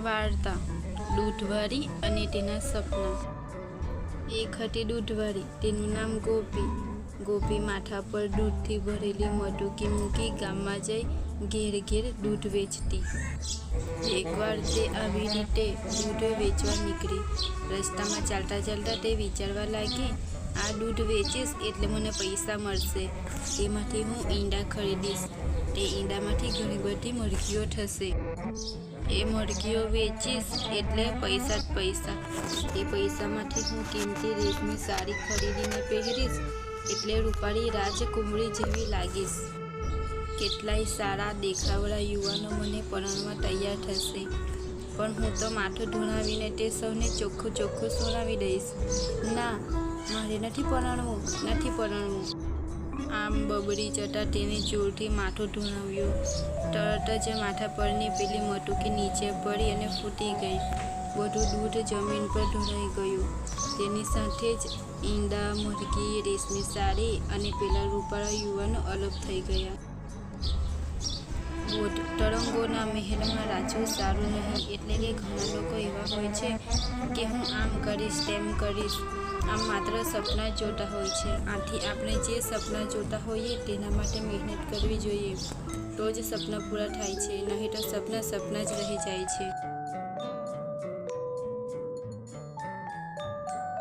વાર્તા દૂધવાળી અને તેના સપના। એક હતી દૂધવાળી, તેનું નામ ગોપી। ગોપી માથા પર દૂધથી ભરેલી મટકી મૂકી ગામમાં જઈ ઘેર ઘેર દૂધ વેચતી। એકવાર તે આવી રીતે દૂધ વેચવા નીકળી। રસ્તામાં ચાલતા ચાલતા તે વિચારવા લાગી, આ દૂધ વેચીશ એટલે મને પૈસા મળશે, તેમાંથી હું ઈંડા ખરીદીશ, તે ઈંડામાંથી ઘણી બધી મરઘીઓ થશે, એ મરઘીઓ વેચીશ એટલે પૈસા જ પૈસા, એ પૈસામાંથી હું કિંમતી રેશમી સાડી ખરીદીને પહેરીશ એટલે રૂપાળી રાજકુમારી જેવી લાગીશ। કેટલાય સારા દેખાવડા યુવાનો મને પરણવા તૈયાર થશે, પણ હું તો માથું ધુણાવીને તે સૌને ચોખ્ખું ચોખ્ખું સુણાવી દઈશ, ના, મારે નથી પરણવું। આમ બબડી જતાં તેને જોરથી માથું ધુણાવ્યું। તરત જ માથા પરની પેલી મટકી નીચે પડી અને ફૂટી ગઈ। બધું દૂધ જમીન પર ઢોળાઈ ગયું। તેની સાથે જ ઈંડા, મરઘી, રેશમી સાડી અને પેલા રૂપાળા યુવાનો અલગ થઈ ગયા। તરંગોના મહેલમાં રાચવું સારું નહીં, એટલે કે ઘણા લોકો એવા હોય છે કે હું આમ કરીશ તેમ કરીશ, આમ માત્ર સપના જ જોતા હોય છે। આથી આપણે જે સપના જોતા હોઈએ તેના માટે મહેનત કરવી જોઈએ, તો જ સપના પૂરા થાય છે, નહીં તો સપના જ રહી જાય છે।